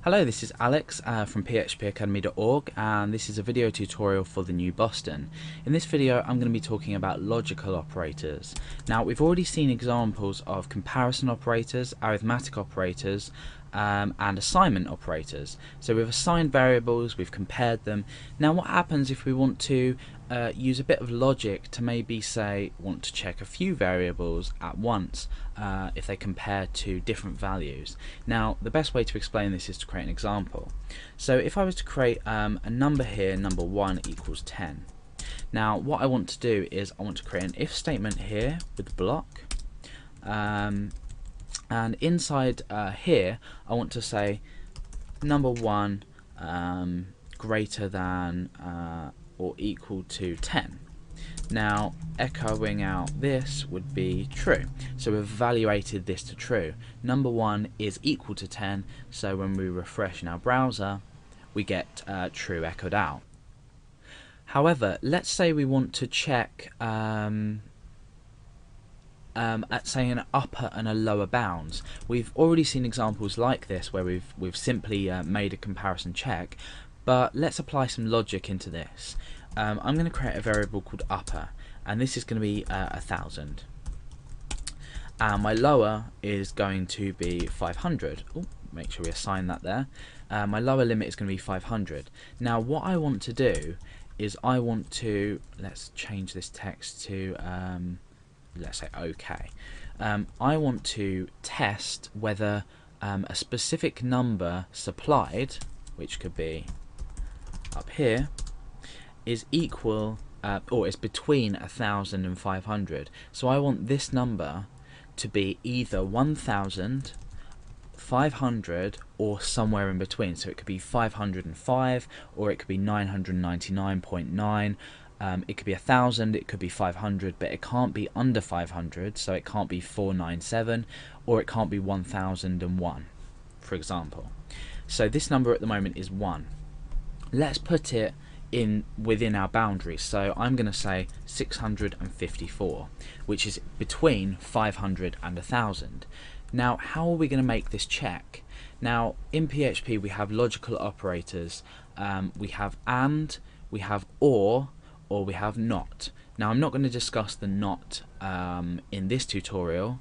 Hello, this is Alex from phpacademy.org, and this is a video tutorial for the new Boston. In this video I'm going to be talking about logical operators. Now, we've already seen examples of comparison operators, arithmetic operators, and assignment operators. So we've assigned variables, we've compared them. Now what happens if we want to use a bit of logic to maybe say want to check a few variables at once if they compare to different values? Now the best way to explain this is to create an example. So if I was to create a number here, number 1 equals 10. Now what I want to do is I want to create an if statement here with the block, and inside here I want to say number 1 greater than or equal to 10. Now echoing out this would be true, so we've evaluated this to true. Number 1 is equal to 10, so when we refresh in our browser we get true echoed out. However, let's say we want to check at say an upper and a lower bounds. We've already seen examples like this where we've simply made a comparison check, but let's apply some logic into this. I'm going to create a variable called upper, and this is going to be 1000, and my lower is going to be 500. Oh, make sure we assign that there. My lower limit is going to be 500. Now what I want to do is I want to, let's change this text to let's say OK. I want to test whether a specific number supplied, which could be up here, is equal or is between 1000 and 500. So I want this number to be either 1000, 500, or somewhere in between. So it could be 505, or it could be 999.9. It could be 1000, it could be 500, but it can't be under 500, so it can't be 497, or it can't be 1001, for example. So this number at the moment is 1. Let's put it in within our boundaries, so I'm going to say 654, which is between 500 and 1000. Now how are we going to make this check? Now in PHP we have logical operators, we have and, we have or we have not. Now I'm not going to discuss the not in this tutorial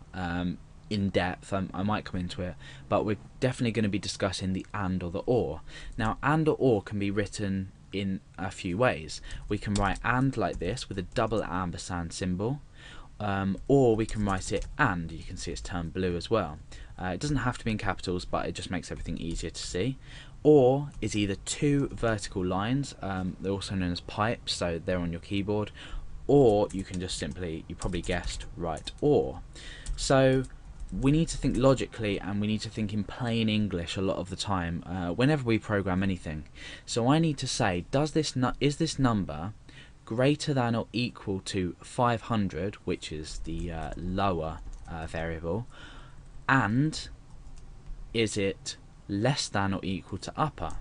in depth. I might come into it, but we're definitely going to be discussing the and or the or. Now and or can be written in a few ways. We can write and like this with a double ampersand symbol, or we can write it and, you can see it's turned blue as well. It doesn't have to be in capitals, but it just makes everything easier to see. Or is either two vertical lines, they're also known as pipes, so they're on your keyboard, or you can just simply, you probably guessed, write or. So we need to think logically, and we need to think in plain English a lot of the time whenever we program anything. So I need to say, is this number greater than or equal to 500, which is the lower variable, and is it less than or equal to upper?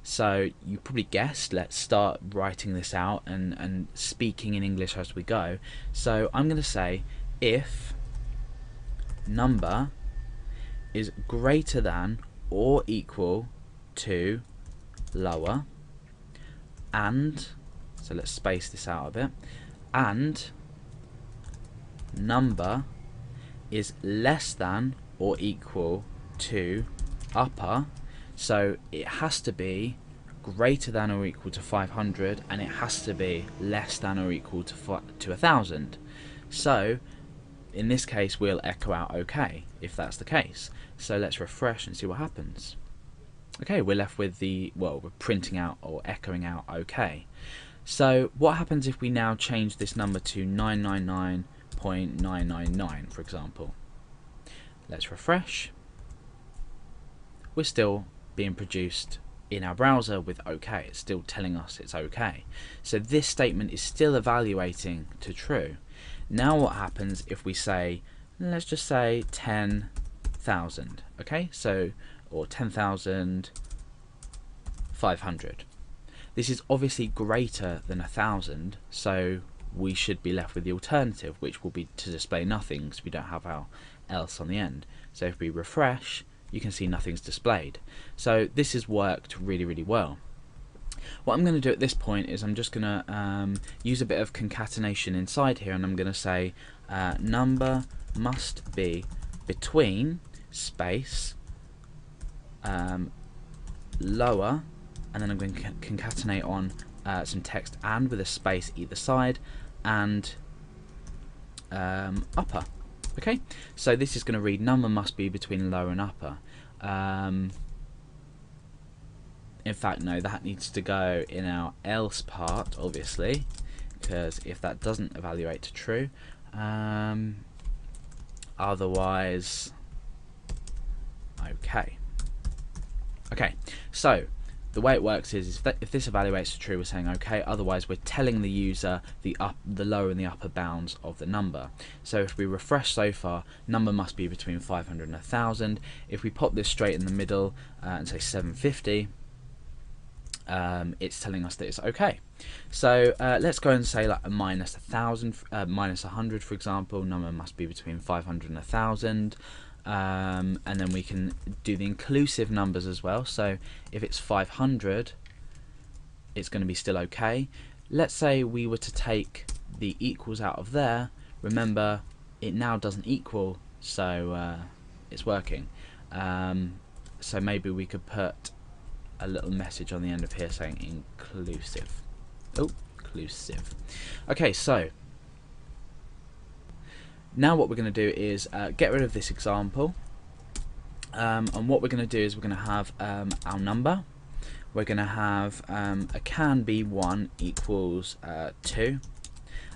So you probably guessed. Let's start writing this out and speaking in English as we go. So I'm going to say if number is greater than or equal to lower, and, so let's space this out a bit, and number is less than or equal to upper, so it has to be greater than or equal to 500, and it has to be less than or equal to 1000. So in this case we'll echo out OK if that's the case. So let's refresh and see what happens. Okay, we're left with the, well, we're printing out or echoing out OK. So what happens if we now change this number to 999.999, for example? Let's refresh. We're still being produced in our browser with OK. It's still telling us it's OK. So this statement is still evaluating to true. Now what happens if we say, let's just say 10,000, okay? So, or 10,500. This is obviously greater than 1,000, so we should be left with the alternative, which will be to display nothing because we don't have our else on the end. So if we refresh, you can see nothing's displayed. So this has worked really, really well. What I'm going to do at this point is I'm just going to use a bit of concatenation inside here, and I'm going to say number must be between space lower, and then I'm going to concatenate on some text and with a space either side, and upper. Okay, so this is going to read number must be between lower and upper. In fact, no, that needs to go in our else part, obviously, because if that doesn't evaluate to true, otherwise, okay. Okay, so the way it works is if this evaluates to true, we're saying okay. Otherwise, we're telling the user the lower and the upper bounds of the number. So if we refresh so far, number must be between 500 and 1,000. If we pop this straight in the middle and say 750, it's telling us that it's okay. So let's go and say like a minus 1,000, minus 100, for example. Number must be between 500 and 1,000. And then we can do the inclusive numbers as well. So if it's 500, it's going to be still okay. Let's say we were to take the equals out of there. Remember, it now doesn't equal, so it's working. So maybe we could put a little message on the end of here saying inclusive. Oh, inclusive. Okay, so now what we're going to do is get rid of this example, and what we're going to do is we're going to have our number. We're going to have a can be 1 equals 2,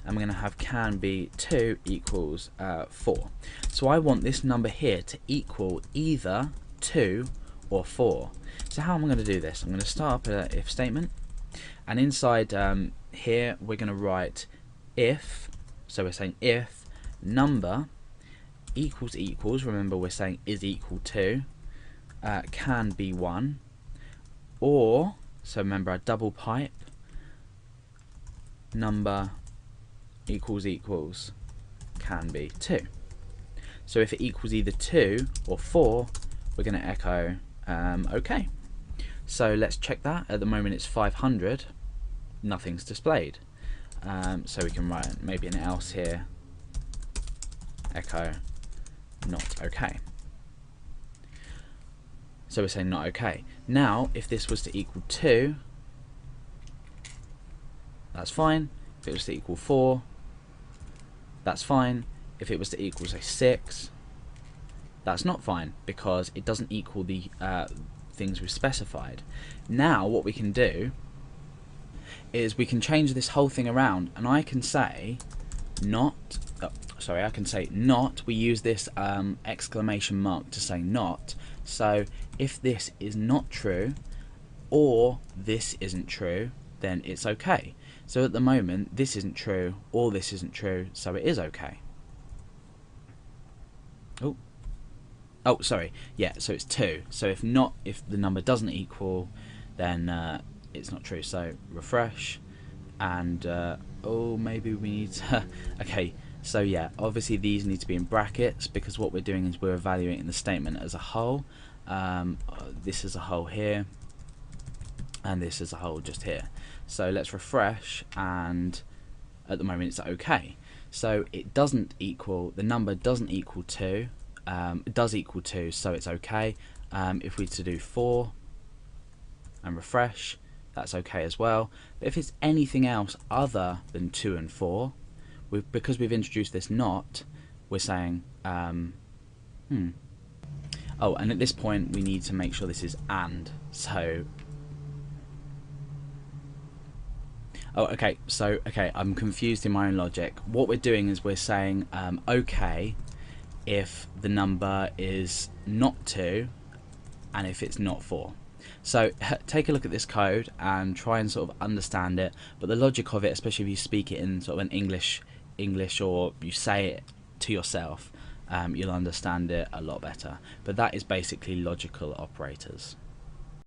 and we're going to have can be 2 equals 4. So I want this number here to equal either 2 or 4. So how am I going to do this? I'm going to start up an if statement, and inside here we're going to write if. So we're saying if number equals equals, remember we're saying is equal to, can be 1, or, so remember our double pipe, number equals equals can be 2. So if it equals either 2 or 4, we're going to echo okay. So let's check that. At the moment it's 500, nothing's displayed. So we can write maybe an else here, echo not okay. So we're saying not okay. Now if this was to equal 2, that's fine. If it was to equal 4, that's fine. If it was to equal say 6, that's not fine, because it doesn't equal the things we've specified. Now what we can do is we can change this whole thing around, and I can say not, I can say not. We use this exclamation mark to say not. So if this is not true, or this isn't true, then it's okay. So at the moment this isn't true, or this isn't true, so it is okay. Oh, sorry. Yeah, so it's 2. So if the number doesn't equal, then it's not true. So refresh, and oh, maybe we need to. Okay, so yeah, obviously these need to be in brackets, because what we're doing is we're evaluating the statement as a whole. This is a whole here, and this is a whole just here. So let's refresh, and at the moment it's okay. So it doesn't equal, the number doesn't equal 2. It does equal 2, so it's okay. If we were to do 4 and refresh, that's okay as well. But if it's anything else other than 2 and 4, because we've introduced this not, we're saying oh, and at this point we need to make sure this is and. So okay, I'm confused in my own logic. What we're doing is we're saying okay if the number is not 2 and if it's not 4. So take a look at this code and try and sort of understand it, but the logic of it, especially if you speak it in sort of an English or you say it to yourself, you'll understand it a lot better. But that is basically logical operators.